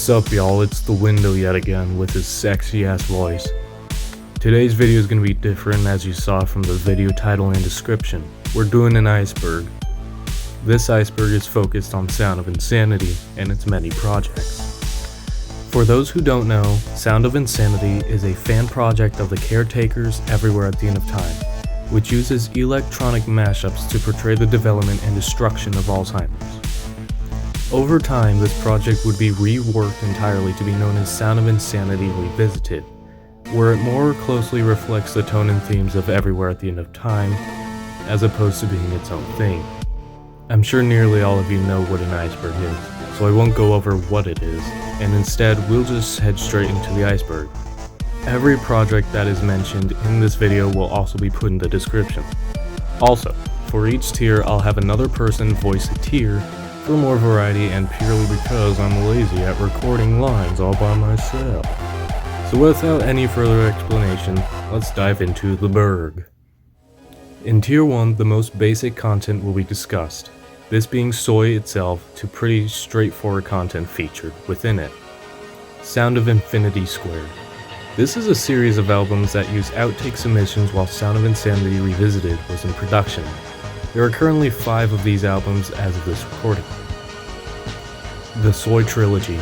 Sup y'all, it's the Window yet again with his sexy ass voice. Today's video is going to be different, as you saw from the video title and description. We're doing an Iceberg. This Iceberg is focused on Sound of Insanity and its many projects. For those who don't know, Sound of Insanity is a fan project of the Caretakers everywhere at the end of time, which uses electronic mashups to portray the development and destruction of Alzheimer's. Over time, this project would be reworked entirely to be known as Sound of Insanity Revisited, where it more closely reflects the tone and themes of Everywhere at the End of Time, as opposed to being its own thing. I'm sure nearly all of you know what an iceberg is, so I won't go over what it is, and instead we'll just head straight into the iceberg. Every project that is mentioned in this video will also be put in the description. Also, for each tier I'll have another person voice a tier for more variety and purely because I'm lazy at recording lines all by myself. So without any further explanation, let's dive into the berg. In tier 1, the most basic content will be discussed, this being Soy itself to pretty straightforward content featured within it. Sound of Infinity Squared. This is a series of albums that use outtake submissions while Sound of Insanity Revisited was in production. There are currently 5 of these albums as of this recording. The Soy Trilogy.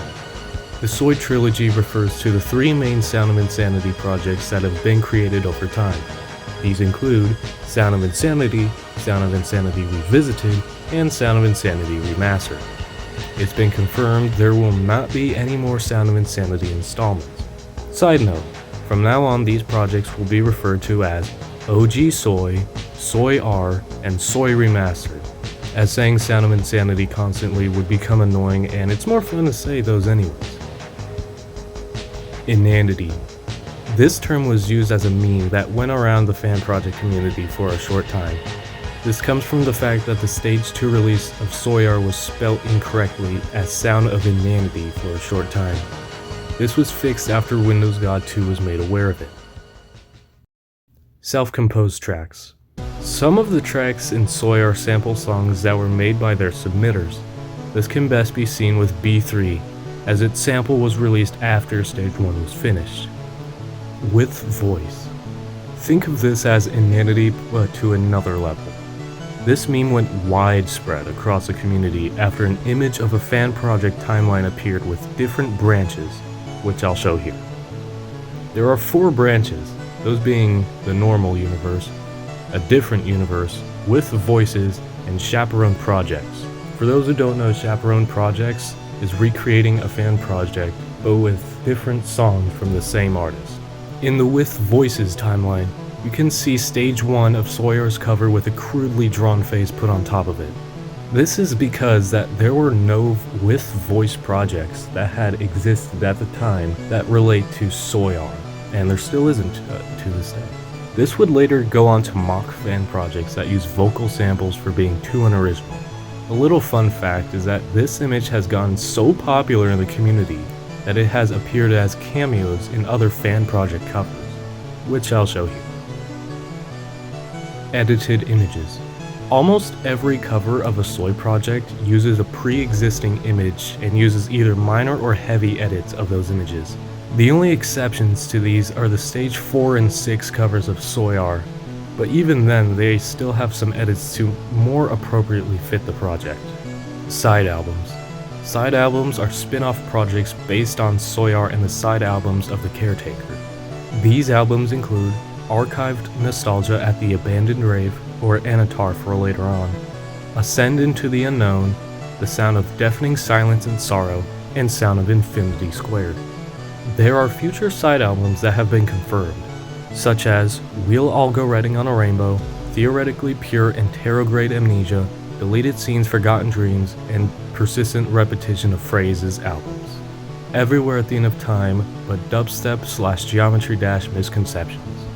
The Soy Trilogy refers to the 3 main Sound of Insanity projects that have been created over time. These include Sound of Insanity Revisited, and Sound of Insanity Remastered. It's been confirmed there will not be any more Sound of Insanity installments. Side note, from now on these projects will be referred to as OG Soy, Soy R, and Soy Remastered, as saying Sound of Insanity constantly would become annoying and it's more fun to say those anyways. Inanity. This term was used as a meme that went around the fan project community for a short time. This comes from the fact that the Stage 2 release of Soy R was spelt incorrectly as Sound of Inanity for a short time. This was fixed after Windows God 2 was made aware of it. Self-composed tracks. Some of the tracks in Soy are sample songs that were made by their submitters. This can best be seen with B3, as its sample was released after Stage 1 was finished. With voice. Think of this as Inanity but to another level. This meme went widespread across the community after an image of a fan project timeline appeared with different branches, which I'll show here. There are 4 branches, those being the normal universe, a different universe, with voices, and chaperone projects. For those who don't know, chaperone projects is recreating a fan project, but with different songs from the same artist. In the With Voices timeline, you can see Stage 1 of Sawyer's cover with a crudely drawn face put on top of it. This is because that there were no with voice projects that had existed at the time that relate to Sawyer, and there still isn't to this day. This would later go on to mock fan projects that use vocal samples for being too unoriginal. A little fun fact is that this image has gotten so popular in the community that it has appeared as cameos in other fan project covers, which I'll show here. Edited images. Almost every cover of a Soy project uses a pre-existing image and uses either minor or heavy edits of those images. The only exceptions to these are the Stage 4 and 6 covers of Soy R, but even then they still have some edits to more appropriately fit the project. Side albums. Side albums are spin-off projects based on Soy R and the side albums of the Caretaker. These albums include Archived Nostalgia at the Abandoned Rave, or Anatar for later on, Ascend into the Unknown, The Sound of Deafening Silence and Sorrow, and Sound of Infinity Squared. There are future side albums that have been confirmed, such as We'll All Go Riding on a Rainbow, Theoretically Pure and Tarot-Grade Amnesia, Deleted Scenes, Forgotten Dreams, and Persistent Repetition of Phrases albums. Everywhere at the End of Time, but dubstep/geometry dash misconceptions.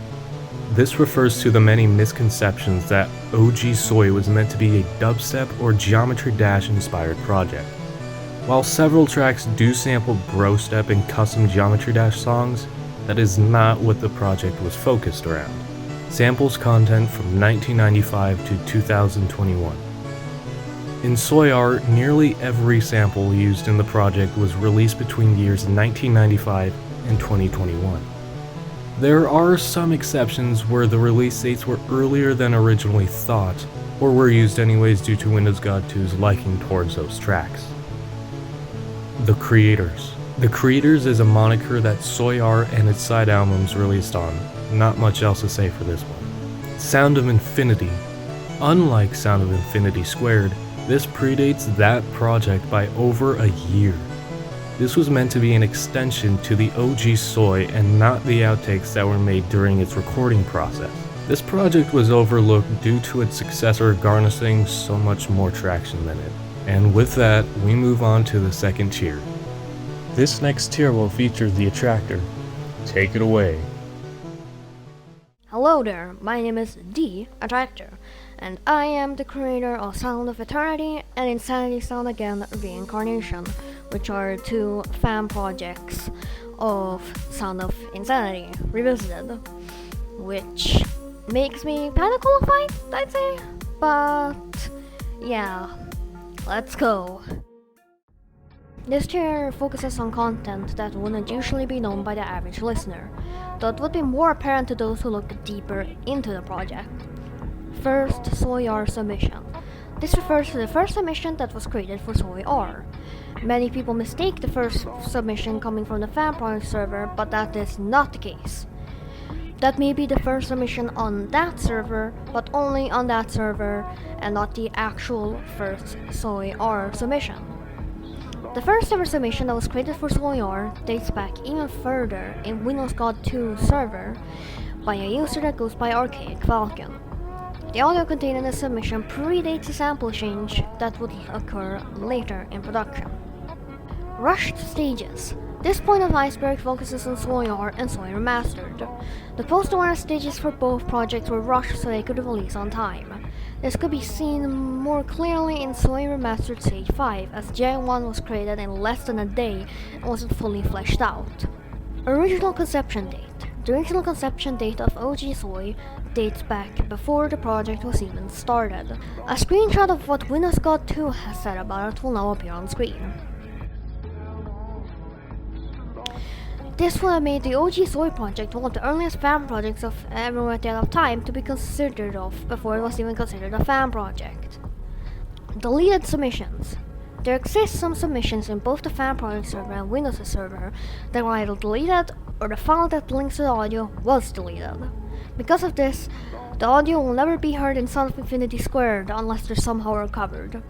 This refers to the many misconceptions that OG Soy was meant to be a dubstep or geometry dash inspired project. While several tracks do sample brostep and custom geometry dash songs, that is not what the project was focused around. Samples content from 1995 to 2021. In Soy art, nearly every sample used in the project was released between the years 1995 and 2021. There are some exceptions where the release dates were earlier than originally thought, or were used anyways due to Windows God 2's liking towards those tracks. The Creators. The Creators is a moniker that Soy art and its side albums released on. Not much else to say for this one. Sound of Infinity. Unlike Sound of Infinity Squared, this predates that project by over a year. This was meant to be an extension to the OG Soy and not the outtakes that were made during its recording process. This project was overlooked due to its successor garnering so much more traction than it. And with that, we move on to the second tier. This next tier will feature the Attractor. Take it away. Hello there, my name is The Attractor, and I am the creator of Sound of Eternity and Insanity Sound Again Reincarnation, which are two fan projects of Sound of Insanity Revisited, which makes me kinda qualified, I'd say, but yeah, let's go. This tier focuses on content that wouldn't usually be known by the average listener, though it would be more apparent to those who look deeper into the project. First, Soy R submission. This refers to the first submission that was created for Soy R. Many people mistake the first submission coming from the fan project server, but that is not the case. That may be the first submission on that server, but only on that server, and not the actual first Soy R submission. The first ever submission that was created for Soy R dates back even further in Windows God 2 server by a user that goes by Archaic Falcon. The audio contained in the submission predates the sample change that would occur later in production. Rushed stages. This point of Iceberg focuses on Soy R and Soy Remastered. The post-awareness stages for both projects were rushed so they could release on time. This could be seen more clearly in Soy Remastered Stage 5, as J1 was created in less than a day and wasn't fully fleshed out. Original conception date. The original conception date of OG Soy dates back before the project was even started. A screenshot of what Windows God 2 has said about it will now appear on screen. This would have made the OG Soy project one of the earliest fan projects of everyone at the end of time to be considered of before it was even considered a fan project. Deleted submissions. There exist some submissions in both the fan project server and Windows server that were either deleted or the file that links to the audio was deleted. Because of this, the audio will never be heard in Sound of Infinity Squared unless they're somehow recovered.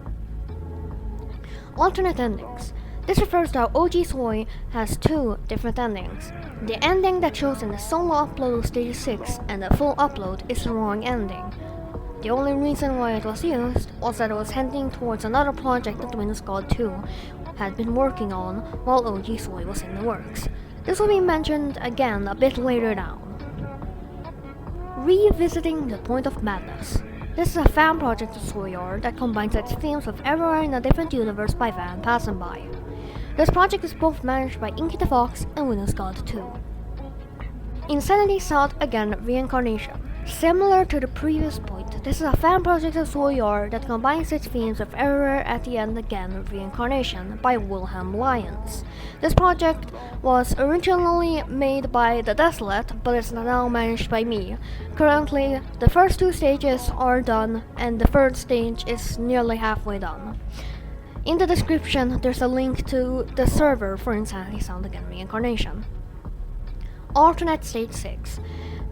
Alternate endings. This refers to how OG Soy has two different endings. The ending that shows in the solo upload of Stage 6 and the full upload is the wrong ending. The only reason why it was used was that it was heading towards another project that Windows God 2 had been working on while OG Soy was in the works. This will be mentioned again a bit later down. Revisiting the Point of Madness. This is a fan project of Soy R that combines its themes of everywhere in a different universe by Van passing by. This project is both managed by Inky the Fox and Windows God 2. Insanity Sound Again Reincarnation. Similar to the previous point, this is a fan project of Soy R that combines its themes of Everywhere at the End Again Reincarnation by Wilhelm Lyons. This project was originally made by The Desolate, but is now managed by me. Currently, the first two stages are done, and the third stage is nearly halfway done. In the description, there's a link to the server for Insanity Sound Again Reincarnation. Alternate Stage 6.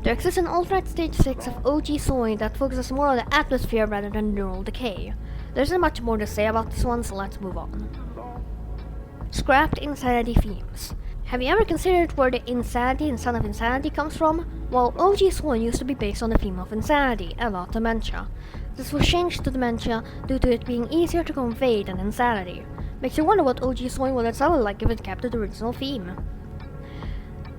There exists an alternate Stage 6 of OG Soy that focuses more on the atmosphere rather than neural decay. There isn't much more to say about this one, so let's move on. Scrapped Insanity themes. Have you ever considered where the insanity in Son of Insanity comes from? Well, OG Soy used to be based on the theme of insanity and not dementia. This was changed to dementia due to it being easier to convey than insanity. Makes you wonder what OG Soy would have sounded like if it kept the original theme.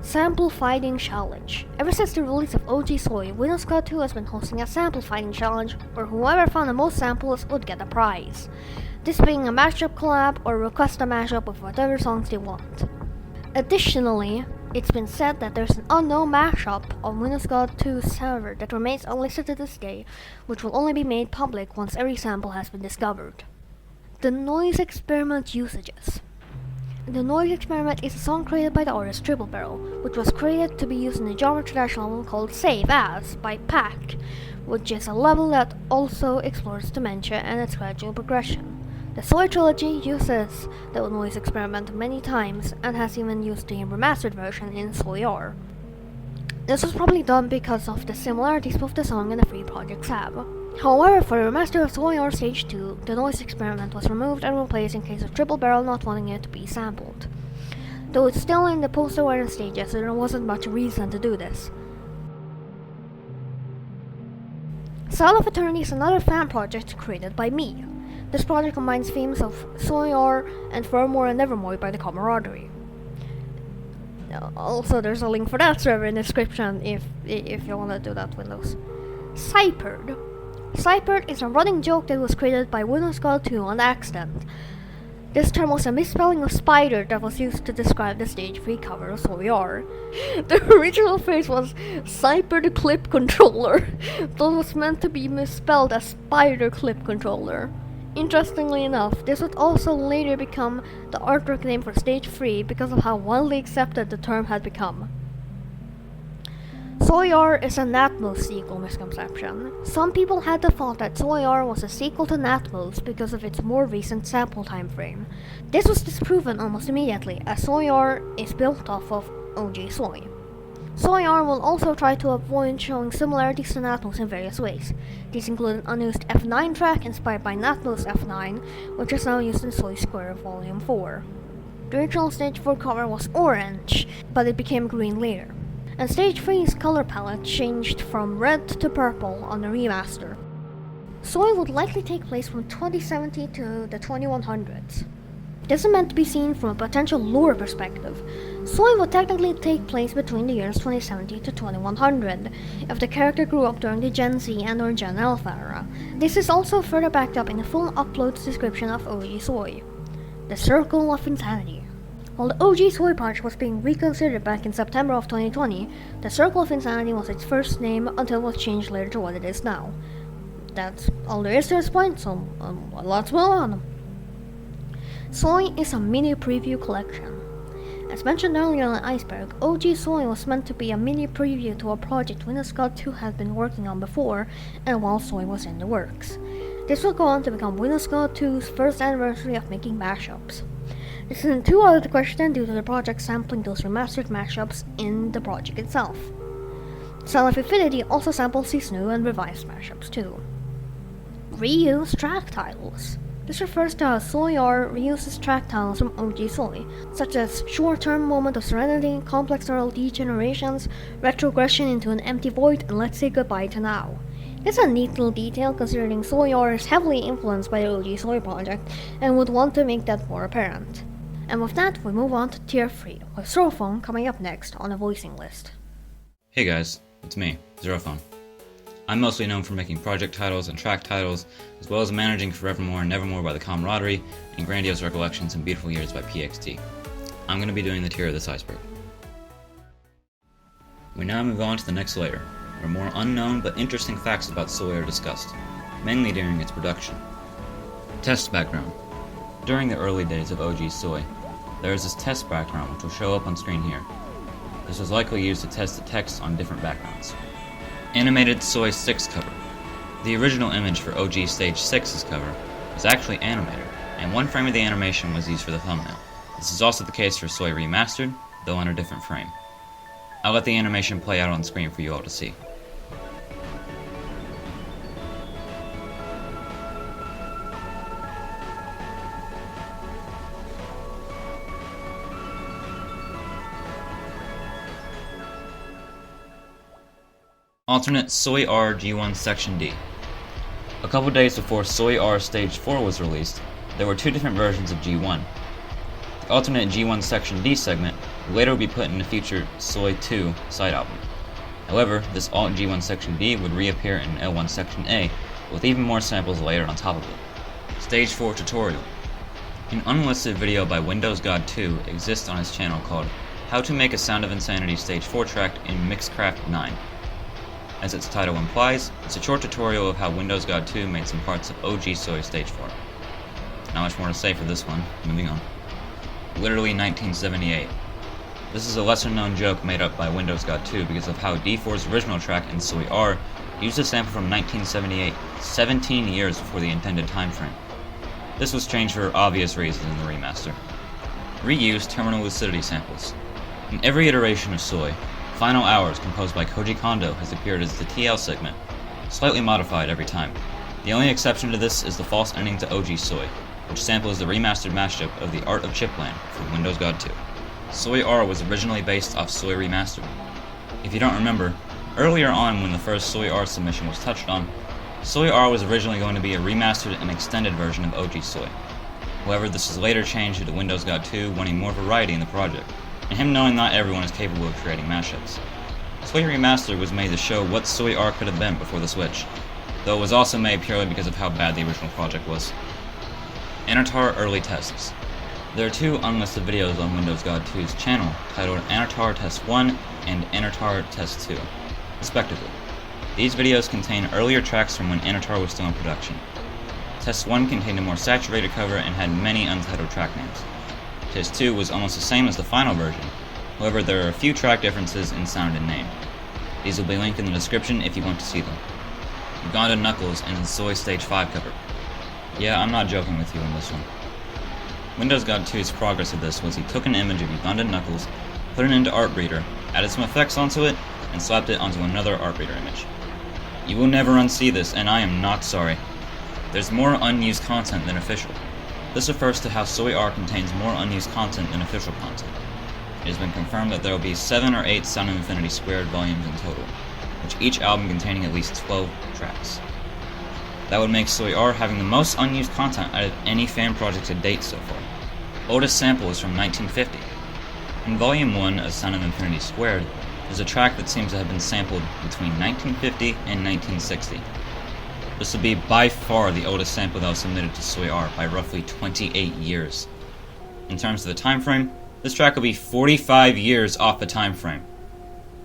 Sample Fighting Challenge. Ever since the release of OG Soy, Windows God 2 has been hosting a sample fighting challenge where whoever found the most samples would get a prize. This being a mashup collab or request a mashup of whatever songs they want. Additionally, it's been said that there's an unknown mashup on Windows God 2's server that remains unlisted to this day, which will only be made public once every sample has been discovered. the Noise Experiment usages. The Noise Experiment is a song created by the artist Triple Barrel, which was created to be used in the Geometry Dash level called Save As by Pack, which is a level that also explores dementia and its gradual progression. The Soy trilogy uses the Noise Experiment many times and has even used the remastered version in Soy R. This was probably done because of the similarities both the song and the free projects have. However, for the remaster of Soy R Stage 2, the Noise Experiment was removed and replaced in case of Triple Barrel not wanting it to be sampled. Though it's still in the post-awareness stages, so there wasn't much reason to do this. Sound of Eternity is another fan project created by me. This project combines themes of Soy R and Furmore and Nevermore by the Camaraderie. Also, there's a link for that server in the description if you want to do that Windows. Cyperd. Cyperd is a running joke that was created by Windows God 2 on accident. This term was a misspelling of spider that was used to describe the stage 3 cover of Soy R. The original phrase was Cyperd Clip Controller, that was meant to be misspelled as Spider Clip Controller. Interestingly enough, this would also later become the artwork name for Stage 3 because of how widely accepted the term had become. Soy R is a Natmos sequel misconception. Some people had the thought that Soy R was a sequel to Natmos because of its more recent sample time frame. This was disproven almost immediately, as Soy R is built off of OG Soy. Soy R will also try to avoid showing similarities to Natmos in various ways. These include an unused F9 track inspired by Natmos F9, which is now used in Soy Square Volume 4. The original Stage 4 cover was orange, but it became green later. And Stage 3's color palette changed from red to purple on the remaster. Soy would likely take place from 2070 to the 2100s. This is meant to be seen from a potential lore perspective. Soy would technically take place between the years 2070 to 2100, if the character grew up during the Gen Z and or Gen Alpha era. This is also further backed up in the full uploads description of OG Soy. The Circle of Insanity. While the OG Soy project was being reconsidered back in September of 2020, the Circle of Insanity was its first name until it was changed later to what it is now. That's all there is to this point, so let's move on. Soy is a mini preview collection. As mentioned earlier on Iceberg, OG Soy was meant to be a mini preview to a project Windows God 2 had been working on before, and while Soy was in the works. This will go on to become Windows God 2's first anniversary of making mashups. This isn't too out of the question due to the project sampling those remastered mashups in the project itself. Sound of Infinity also samples these new and revised mashups too. Reuse track titles. This refers to how Soy R reuses track titles from OG Soy, such as Short-Term Moment of Serenity, Complex Neural Degenerations, Retrogression into an Empty Void, and Let's Say Goodbye to Now. It's a neat little detail considering Soy R is heavily influenced by the OG Soy project and would want to make that more apparent. And with that, we move on to Tier 3, with Zrofone coming up next on the voicing list. Hey guys, it's me, Zrofone. I'm mostly known for making project titles and track titles, as well as managing Forevermore and Nevermore by the Camaraderie, and Grandiose Recollections and Beautiful Years by PXT. I'm going to be doing the tier of this iceberg. We now move on to the next layer, where more unknown but interesting facts about Soy are discussed, mainly during its production. Test background. During the early days of OG Soy, there is this test background which will show up on screen here. This was likely used to test the text on different backgrounds. Animated Soy 6 cover. The original image for OG Stage 6's cover was actually animated, and one frame of the animation was used for the thumbnail. This is also the case for Soy Remastered, though on a different frame. I'll let the animation play out on screen for you all to see. Alternate Soy R G1 Section D. A couple days before Soy R Stage 4 was released, there were two different versions of G1. The alternate G1 Section D segment would later be put in the future Soy 2 side album. However, this Alt G1 Section D would reappear in L1 Section A, with even more samples layered on top of it. Stage 4 Tutorial. An unlisted video by Windows God 2 exists on his channel called How to Make a Sound of Insanity Stage 4 Track in Mixcraft 9. As its title implies, it's a short tutorial of how Windows God 2 made some parts of OG Soy Stage 4. Not much more to say for this one. Moving on. Literally 1978. This is a lesser known joke made up by Windows God 2 because of how D4's original track in Soy R used a sample from 1978, 17 years before the intended time frame. This was changed for obvious reasons in the remaster. Reused terminal lucidity samples. In every iteration of Soy, Final Hours composed by Koji Kondo has appeared as the TL segment, slightly modified every time. The only exception to this is the false ending to OG Soy, which samples the remastered mashup of The Art of Chipland from Windows God 2. Soy R was originally based off Soy Remastered. If you don't remember, earlier on when the first Soy R submission was touched on, Soy R was originally going to be a remastered and extended version of OG Soy. However, this was later changed due to Windows God 2 wanting more variety in the project, and him knowing not everyone is capable of creating mashups. Soy Remastered was made to show what Soy R could have been before the switch, though it was also made purely because of how bad the original project was. Anartar Early Tests. There are two unlisted videos on Windows God 2's channel titled Anartar Test 1 and Anartar Test 2, respectively. These videos contain earlier tracks from when Anartar was still in production. Test 1 contained a more saturated cover and had many untitled track names. Test 2 was almost the same as the final version, however there are a few track differences in sound and name. These will be linked in the description if you want to see them. Uganda Knuckles and Soy Stage 5 cover. Yeah, I'm not joking with you on this one. Windows God 2's progress with this was he took an image of Uganda Knuckles, put it into Artbreeder, added some effects onto it, and slapped it onto another Artbreeder image. You will never unsee this, and I am not sorry. There's more unused content than official. This refers to how Soy R contains more unused content than official content. It has been confirmed that there will be 7 or 8 Sound of Infinity Squared volumes in total, which each album containing at least 12 tracks. That would make Soy R having the most unused content out of any fan project to date so far. Oldest sample is from 1950. In Volume 1 of Sound of Infinity Squared, there's a track that seems to have been sampled between 1950 and 1960. This would be by far the oldest sample that was submitted to Soy R by roughly 28 years. In terms of the time frame, this track will be 45 years off the time frame.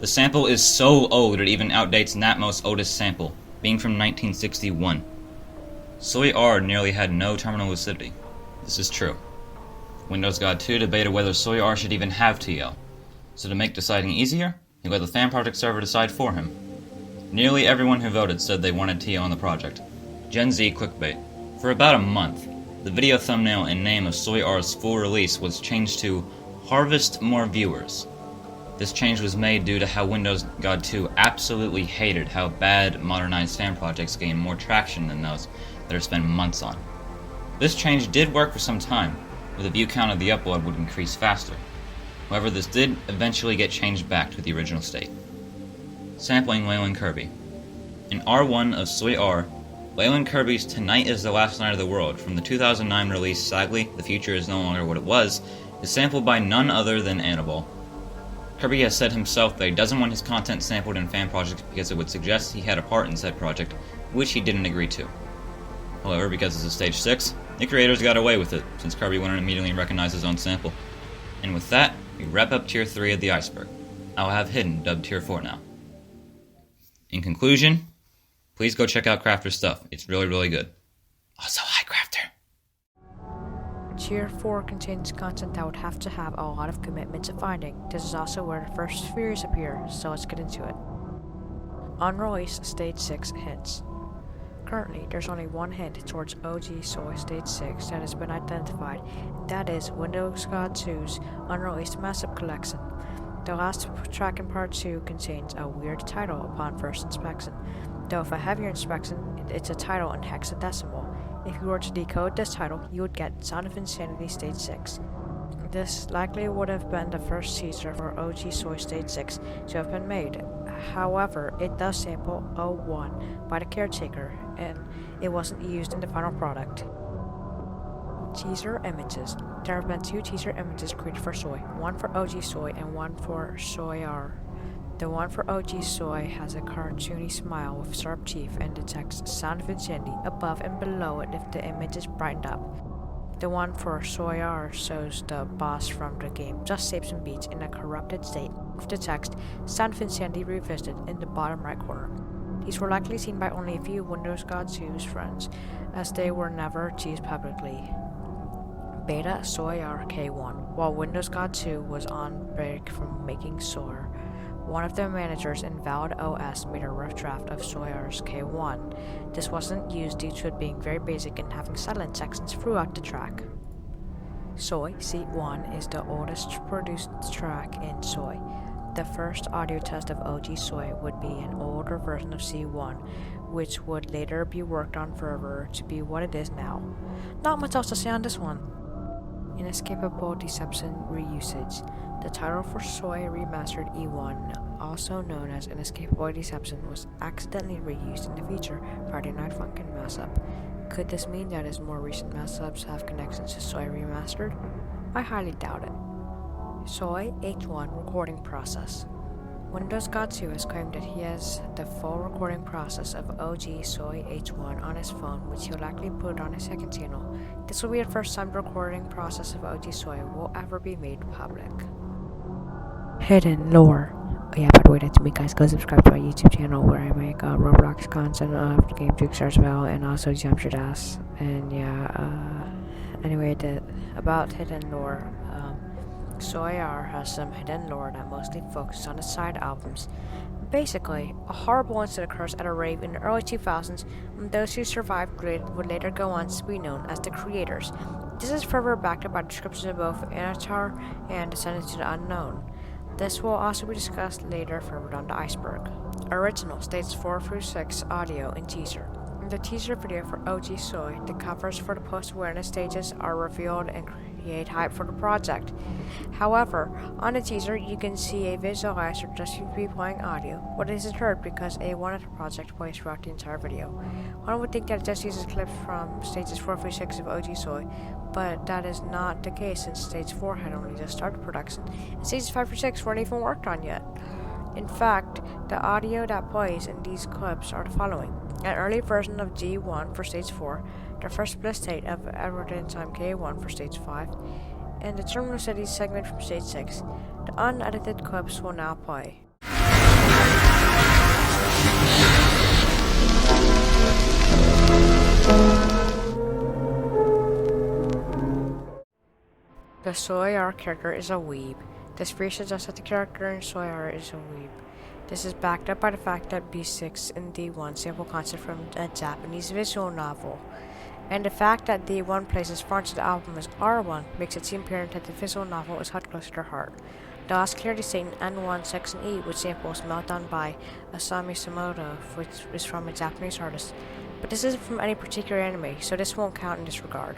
The sample is so old it even outdates Natmo's oldest sample, being from 1961. Soy R nearly had no terminal lucidity. This is true. Windows God 2 debated whether Soy R should even have TL, so to make deciding easier, he let the fan project server decide for him. Nearly everyone who voted said they wanted TL on the project. Gen Z clickbait. For about a month, the video thumbnail and name of Soy R's full release was changed to Harvest More Viewers. This change was made due to how Windows God 2 absolutely hated how bad modernized fan projects gain more traction than those that are spent months on. This change did work for some time, where the view count of the upload would increase faster. However, this did eventually get changed back to the original state. Sampling Leyland Kirby. In R1 of Soy R, Leyland Kirby's Tonight is the Last Night of the World from the 2009 release Sadly, The Future is No Longer What It Was, is sampled by none other than Annabelle. Kirby has said himself that he doesn't want his content sampled in fan projects because it would suggest he had a part in said project, which he didn't agree to. However, because this is Stage 6, the creators got away with it, since Kirby wouldn't immediately recognize his own sample. And with that, we wrap up Tier 3 of the Iceberg. I'll have Hidden dubbed Tier 4 now. In conclusion, please go check out Crafter's stuff. It's really, really good. Also, hi Crafter! Tier 4 contains content that would have to have a lot of commitment to finding. This is also where the first spheres appear, so let's get into it. Unreleased Stage 6 hints. Currently, there's only one hint towards OG Soy Stage 6 that has been identified, and that is Windows God 2's unreleased Massive Collection. The last track in Part 2 contains a weird title upon first inspection, though if a heavier inspection, it's a title in hexadecimal. If you were to decode this title, you would get Sound of Insanity Stage 6. This likely would have been the first teaser for OG Soy Stage 6 to have been made. However, it does sample 01 by the Caretaker, and it wasn't used in the final product. Teaser images. There have been 2 teaser images created for Soy, one for OG Soy and one for Soy R. The one for OG Soy has a cartoony smile with sharp teeth and the text Sound of Insanity above and below it if the image is brightened up. The one for Soy R shows the boss from the game Just Saves and Beats in a corrupted state, with the text Sound of Insanity Revisited in the bottom right corner. These were likely seen by only a few Windows God 2's friends, as they were never teased publicly. beta SOI-R K1. While Windows God 2 was on break from making SOI, one of the managers in Valid OS made a rough draft of SOI-R's K1. This wasn't used due to it being very basic and having silent sections throughout the track. SOI C1 is the oldest produced track in SOI. The first audio test of OG SOI would be an older version of C1, which would later be worked on further to be what it is now. Not much else to say on this one. Inescapable Deception Reusage. The title for SOI Remastered E1, also known as Inescapable Deception, was accidentally reused in the feature Friday Night Funkin' Mashup. Could this mean that his more recent mashups have connections to SOI Remastered? I highly doubt it. SOI H1 Recording Process. Windows God 2 has claimed that he has the full recording process of OG SOI H1 on his phone, which he'll likely put on his second channel. This will be the first time the recording process of OG SOI will ever be made public. Hidden Lore. Oh yeah, by the way, that's me guys. Go subscribe to my YouTube channel where I make Roblox content of Game Jukes as well, and also Jump Your Ass. And yeah, anyway, about Hidden Lore. SOI-R has some hidden lore that mostly focuses on the side albums. Basically, a horrible incident occurs at a rave in the early 2000s, and those who survived would later go on to be known as the creators. This is further backed up by descriptions of both Attractor and Descendants to the Unknown. This will also be discussed later further down the Iceberg. Original Stages 4 through 6 audio and teaser. In the teaser video for OG SOI, the covers for the post-awareness stages are revealed and create hype for the project. However, on the teaser, you can see a visualizer just seems to be playing audio, but it isn't heard because A1 of the project plays throughout the entire video. One would think that it just uses clips from stages 4 through 6 of OG SOI, but that is not the case since stage 4 had only just started production, and stages 5 through 6 weren't even worked on yet. In fact, the audio that plays in these clips are the following: an early version of G1 for stage 4, the first split state of Edward Time K1 for stage 5, and the Terminal Cities segment from stage 6. The unedited clips will now play. The SOI-R character is a weeb. This theory suggests that the character in SOI-R is a weeb. This is backed up by the fact that B6 and D1 sample concept from a Japanese visual novel, and the fact that D1 places front to the album as R1 makes it seem apparent that the visual novel is held close to their heart. The last clearly stated N1 Section E, which samples Meltdown by Asami Samoto, which is from a Japanese artist, but this isn't from any particular anime, so this won't count in this regard.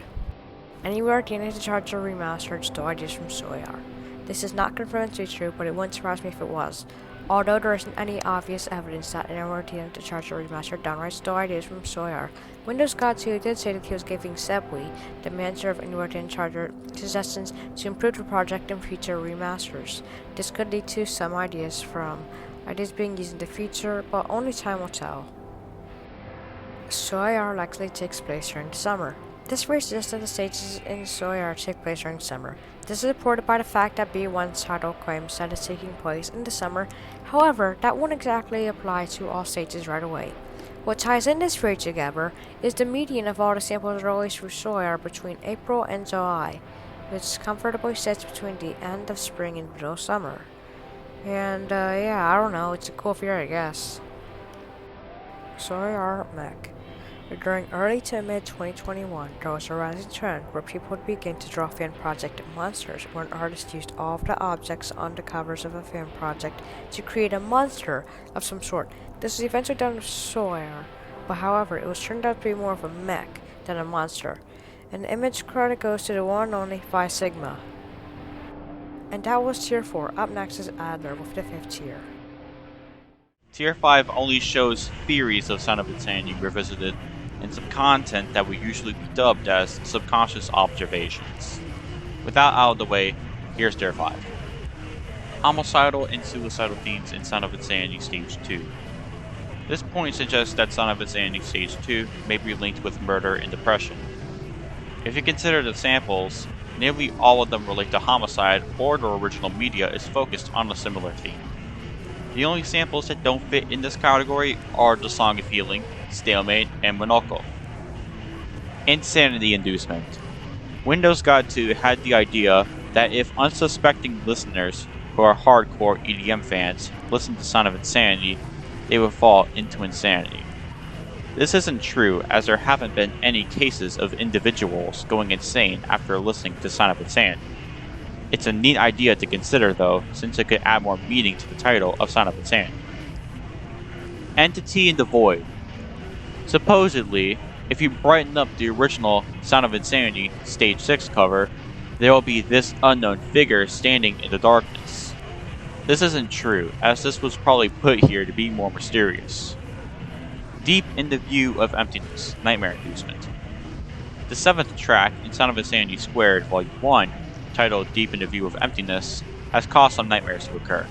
Anywhere DNA Charger Remastered stole ideas from SOI-R. This is not confirmed to be true, but it wouldn't surprise me if it was. Although there isn't any obvious evidence that Anywhere DNA Charger Remastered downright stole ideas from SOI-R, Windows God 2 did say that he was giving Sebwe, the manager of Anywhere DNA Charger, suggestions to improve the project in future remasters. This could lead to some ideas being used in the future, but only time will tell. SOI-R likely takes place during the summer. This theory suggests that the stages in SOI-R take place during summer. This is supported by the fact that B1's title claims that it's taking place in the summer. However, that won't exactly apply to all stages right away. What ties in this theory together is the median of all the samples released through SOI-R between April and July, which comfortably sits between the end of spring and middle of summer. And yeah, I don't know, it's a cool theory, I guess. SOI-R Mech. During early to mid-2021, there was a rising trend where people would begin to draw fan project monsters, where an artist used all of the objects on the covers of a fan project to create a monster of some sort. This was eventually done with SOI-R, but however, it was turned out to be more of a mech than a monster. And the image credit goes to the one and only Phi Sigma. And that was Tier 4. Up next is Adler with the 5th tier. Tier 5 only shows theories of Son of Insanity revisited, and some content that would usually be dubbed as subconscious observations. With that out of the way, here's Tier 5. Homicidal and suicidal themes in Son of Insanity Stage 2. This point suggests that Son of Insanity Stage 2 may be linked with murder and depression. If you consider the samples, nearly all of them relate to homicide, or the original media is focused on a similar theme. The only samples that don't fit in this category are the Song of Healing, Stalemate, and Monoko. Insanity Inducement. Windows God 2 had the idea that if unsuspecting listeners who are hardcore EDM fans listen to Sound of Insanity, they would fall into insanity. This isn't true, as there haven't been any cases of individuals going insane after listening to Sound of Insanity. It's a neat idea to consider though, since it could add more meaning to the title of Sound of Insanity. Entity in the Void. Supposedly, if you brighten up the original Sound of Insanity Stage 6 cover, there will be this unknown figure standing in the darkness. This isn't true, as this was probably put here to be more mysterious. Deep in the View of Emptiness, Nightmare Inducement. The 7th track in Sound of Insanity Squared Volume 1, titled Deep in the View of Emptiness, has caused some nightmares to occur.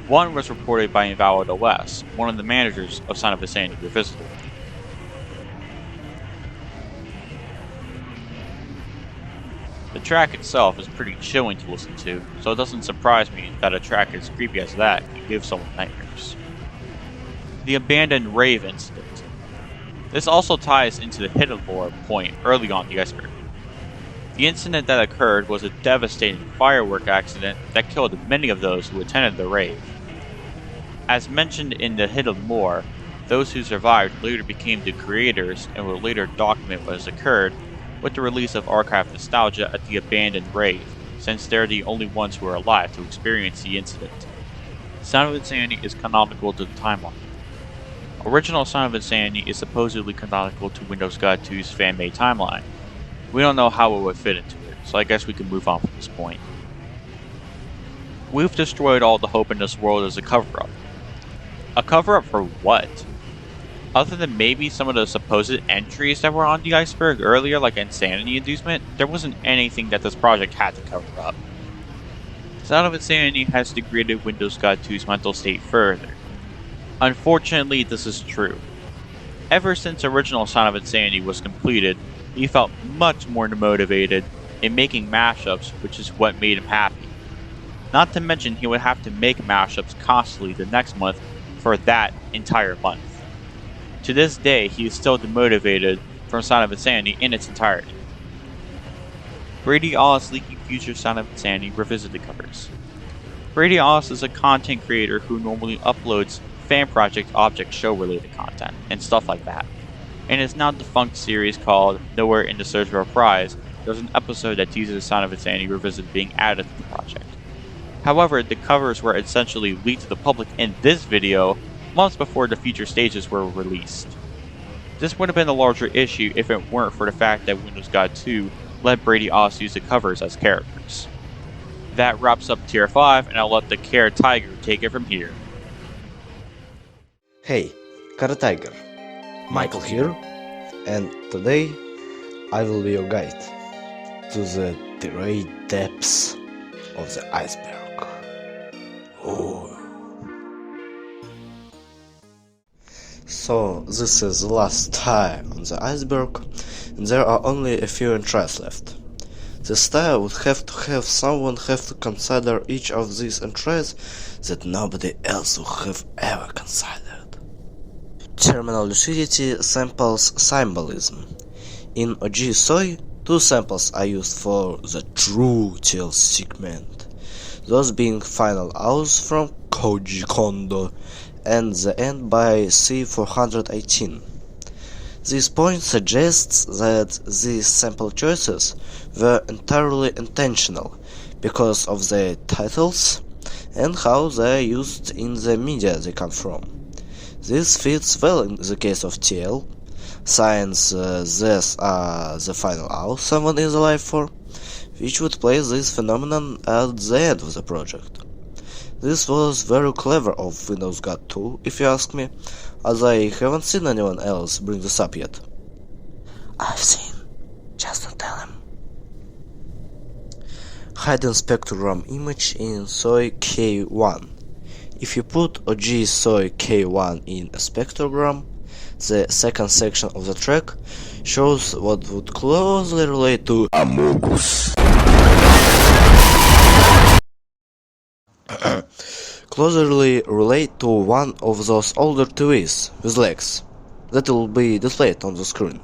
One was reported by Invalid OS, one of the managers of Sound of Insanity Revisited. The track itself is pretty chilling to listen to, so it doesn't surprise me that a track as creepy as that can give someone nightmares. The Abandoned Rave Incident. This also ties into the hidden lore point early on the Iceberg. The incident that occurred was a devastating firework accident that killed many of those who attended the rave. As mentioned in the hidden lore, those who survived later became the creators and would later document what has occurred with the release of archive nostalgia at the Abandoned Rave, since they're the only ones who are alive to experience the incident. Sound of Insanity is canonical to the timeline. Original Sound of Insanity is supposedly canonical to Windows God 2's fan-made timeline. We don't know how it would fit into it, so I guess we can move on from this point. We've destroyed all the hope in this world as a cover-up. A cover-up for what? Other than maybe some of the supposed entries that were on the Iceberg earlier, like Insanity Inducement, there wasn't anything that this project had to cover up. Sound of Insanity has degraded Windows God 2's mental state further. Unfortunately, this is true. Ever since original Sound of Insanity was completed, he felt much more motivated in making mashups, which is what made him happy. Not to mention he would have to make mashups constantly the next month for that entire month. To this day, he is still demotivated from Sound of Insanity in its entirety. Brady Ollis leaking future Sound of Insanity Revisited covers. Brady Ollis is a content creator who normally uploads fan project object show related content and stuff like that. In his now defunct series called Nowhere in the Search for a Prize, there's an episode that teases Sound of Insanity Revisited being added to the project. However, the covers were essentially leaked to the public in this video months before the future stages were released. This would have been a larger issue if it weren't for the fact that Windows God 2 let Brady Ollis use the covers as characters. That wraps up Tier 5, and I'll let the Caretiger take it from here. Hey, Caretiger, Michael here, and today I will be your guide to the great depths of the iceberg. Ooh. So this is the last tie on the iceberg, and there are only a few entries left. This tie would have to have someone have to consider each of these entries that nobody else would have ever considered. Terminal lucidity samples symbolism. In OG Soy, two samples are used for the true tail segment, those being Final Hours from Koji Kondo and The End by C418. This point suggests that these sample choices were entirely intentional because of their titles and how they are used in the media they come from. This fits well in the case of TL, since these are the final hours someone is alive for, which would place this phenomenon at the end of the project. This was very clever of Windows God 2, if you ask me, as I haven't seen anyone else bring this up yet. I've seen, just don't tell him. Hidden spectrogram image in Soy K1. If you put OG Soy K1 in a spectrogram, the second section of the track shows what would closely relate to Amogus. Closely relate to one of those older TVs with legs that will be displayed on the screen.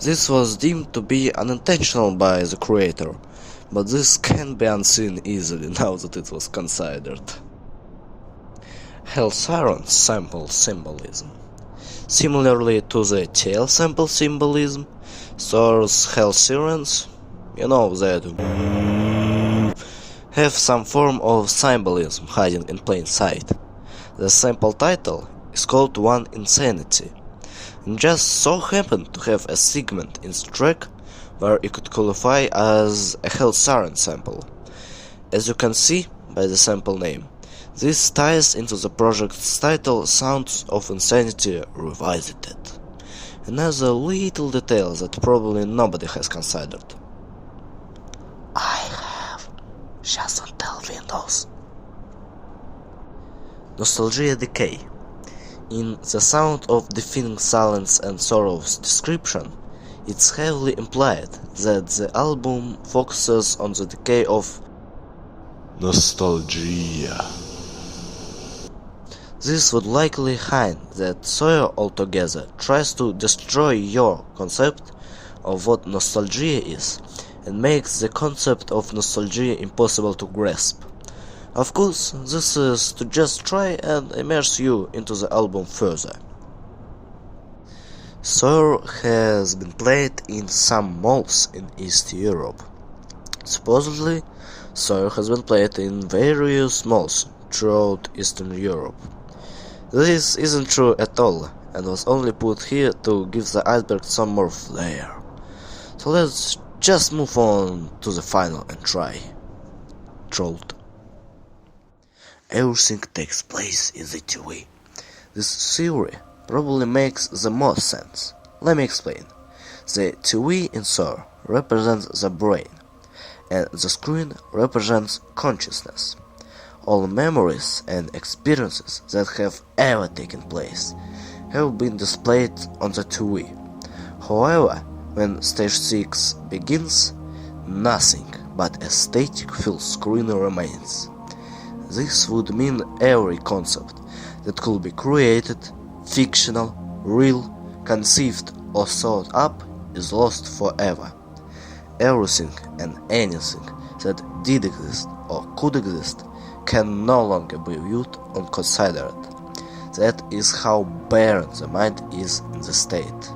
This was deemed to be unintentional by the creator, but this can be unseen easily now that it was considered. Hell Siren sample symbolism. Similarly to the tail sample symbolism, Thor's Hell Sirens, you know that, have some form of symbolism hiding in plain sight. The sample title is called One Insanity, and just so happened to have a segment in the track where it could qualify as a Hell Siren sample. As you can see by the sample name, this ties into the project's title Sounds of Insanity Revisited. Another little detail that probably nobody has considered. I have just on tell Windows. Nostalgia Decay. In the sound of deafening silence and sorrow's description, it's heavily implied that the album focuses on the decay of nostalgia. This would likely hint that Sawyer altogether tries to destroy your concept of what nostalgia is, and makes the concept of nostalgia impossible to grasp. Of course, this is to just try and immerse you into the album further. Sawyer has been played in some malls in East Europe. Supposedly, Sawyer has been played in various malls throughout Eastern Europe. This isn't true at all, and was only put here to give the Iceberg some more flair. So let's just move on to the final and try. Trolled. Everything takes place in the TV. This theory probably makes the most sense. Let me explain. The TV in Sawyer represents the brain, and the screen represents consciousness. All memories and experiences that have ever taken place have been displayed on the TV. However, when stage 6 begins, nothing but a static full screen remains. This would mean every concept that could be created, fictional, real, conceived or thought up is lost forever. Everything and anything that did exist or could exist can no longer be viewed or considered. That is how barren the mind is in the state.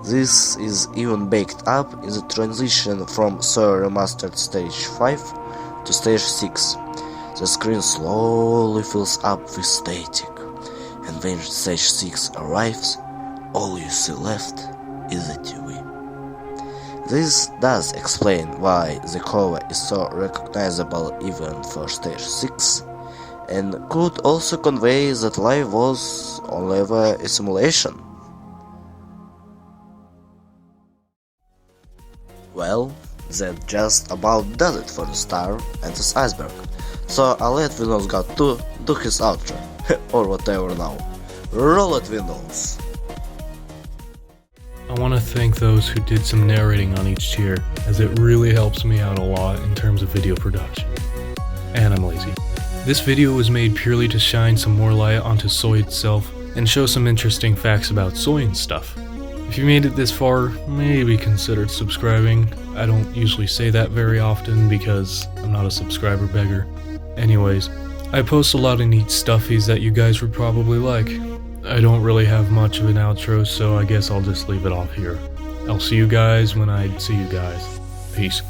This is even baked up in the transition from Sawyer Remastered Stage 5 to Stage 6. The screen slowly fills up with static, and when Stage 6 arrives, all you see left is the TV. This does explain why the cover is so recognizable even for Stage 6, and could also convey that life was only ever a simulation. Well, that just about does it for the star and this Iceberg, so I'll let Windows God 2 do his outro, or whatever now. Roll it, Windows! I want to thank those who did some narrating on each tier, as it really helps me out a lot in terms of video production. And I'm lazy. This video was made purely to shine some more light onto Soy itself, and show some interesting facts about Soy and stuff. If you made it this far, maybe consider subscribing. I don't usually say that very often because I'm not a subscriber beggar. Anyways, I post a lot of neat stuffies that you guys would probably like. I don't really have much of an outro, so I guess I'll just leave it off here. I'll see you guys when I see you guys. Peace.